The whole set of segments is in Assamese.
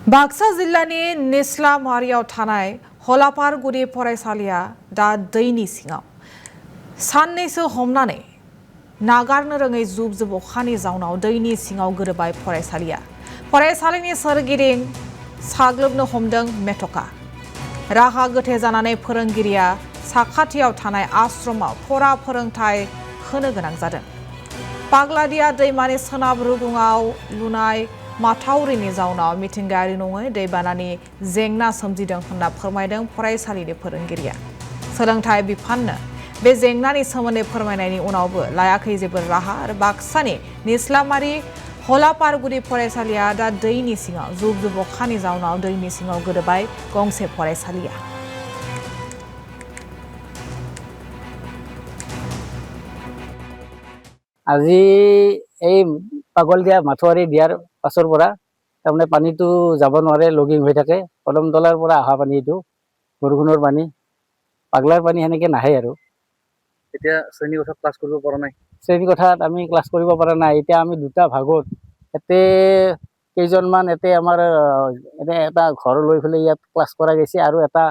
बाक्सा जिल्लानि निस्लामारियाव थानाय हलापारगुरि फरायसालिया दा दैनि सिङाव साननैसो हमनानै नागारनो रोङै जुब जुब अखानि जाउनाव दैनि सिङाव गोदोबाय फरायसालिनि सोरगिदिं साग्लोबनो हमदों मेथ'का राहा गोथे जानानै फोरोंगिरिया साखाथियाव थानाय आश्रमाव फरा फोरोंथाय होनो गोनां जादों। पाग्लादिया दैमानि सोनाब रुगुङाव लुनाय माथावरिनि जाउनाव मिथिंगायारि नङै दैबानानि जेंना सोमजिदों होनना फोरमायदों फरायसालिनि फोरोंगिरिया। सोलोंथाइ बिफाननो बे जेंनानि सोमोन्दै फोरमायनायनि उनावबो लायाखै जेबो राहा आरो बाक्सानि निस्लामारि हलापारगुरि फरायसालिया दा दैनि सिङाव जुब जुब अखानि जाउनाव दैनि सिङाव गोदोबाय गंसे फरायसालिया। আজি এই পাগলদিয়া মাথোৱাৰী দিয়াৰ পাছৰ পৰা তাৰমানে পানীটো যাব নোৱাৰে, লগিং হৈ থাকে। কদমতলাৰ পৰা অহা পানী, এইটো বৰষুণৰ পানী, পাগলাৰ পানী সেনেকৈ নাহে আৰু। এতিয়া শ্ৰেণীকোঠাত ক্লাছ কৰিব পৰা নাই। শ্ৰেণীকোঠাত আমি ক্লাছ কৰিব পৰা নাই। এতিয়া আমি দুটা ভাগত ইয়াতে কেইজনমান আমাৰ এটা ঘৰ লৈ পেলাই ইয়াত ক্লাছ কৰা গৈছে, আৰু এটা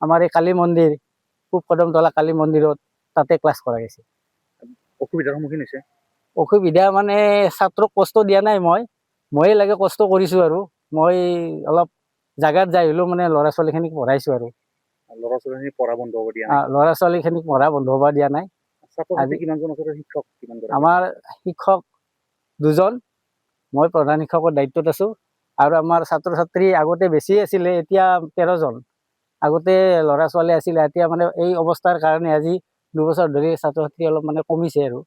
আমাৰ এই কালী মন্দিৰ, পূব কদমতলা কালী মন্দিৰত, তাতে ক্লাছ কৰা গৈছে। অসুবিধাৰ সন্মুখীন হৈছে। অসুবিধা মানে ছাত্ৰক কষ্ট দিয়া নাই, ময়ে লাগে কষ্ট কৰিছোঁ। আৰু মই অলপ জাগাত যাই হ'লেও মানে ল'ৰা ছোৱালীখিনিক পঢ়াইছোঁ। আৰু ল'ৰা ছোৱালীখিনিক পঢ়া বন্ধ হ'ব দিয়া নাই। ল'ৰা ছোৱালীখিনিক পঢ়া বন্ধ হ'ব দিয়া নাই। ছাত্ৰ-ছাত্ৰী কিমানজন আছে? শিক্ষক কিমানজন? আমাৰ শিক্ষক 2জন, মই প্ৰধান শিক্ষকৰ দায়িত্বত আছোঁ। আৰু আমাৰ ছাত্ৰ ছাত্ৰী আগতে বেছি আছিলে, এতিয়া 13জন। আগতে ল'ৰা ছোৱালী আছিলে, এতিয়া মানে এই অৱস্থাৰ কাৰণে আজি 2 বছৰ ধৰি ছাত্ৰ ছাত্ৰী অলপ মানে কমিছে। আৰু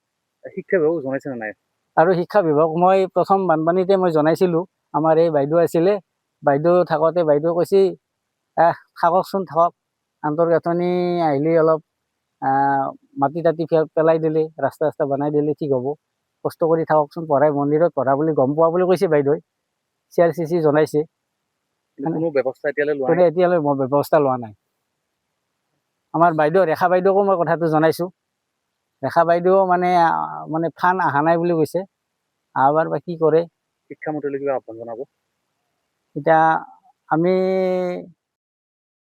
শিক্ষা বিভাগক জনাইছে নে নাই? আৰু শিক্ষা বিভাগক মই প্ৰথম বানপানীতে মই জনাইছিলোঁ। আমাৰ এই বাইদেউ আছিলে, বাইদেউ থাকোঁতে বাইদেউ কৈছে থাককচোন, থাকক, আন্তৰ্গাঁথনি আহিলে অলপ মাটি তাটি পেলাই দিলে, ৰাস্তা বনাই দিলে ঠিক হ'ব, কষ্ট কৰি থাককচোন, পঢ়াই মন্দিৰত পঢ়া বুলি গম পোৱা বুলি কৈছে বাইদেউৱে। CRCC জনাইছে। কোনো ব্যৱস্থা এতিয়ালৈ লোৱা নাই? এতিয়ালৈ মই ব্যৱস্থা লোৱা নাই। আমাৰ বাইদেউ ৰেখা বাইদেউকো মই কথাটো জনাইছোঁ। ৰেখা বাইদেউ মানে ফাণ্ড অহা নাই বুলি কৈছে। আহবাৰ বা কি কৰে। শিক্ষামন্ত্ৰীলৈ কিবা আহ্বান জনাব? এতিয়া আমি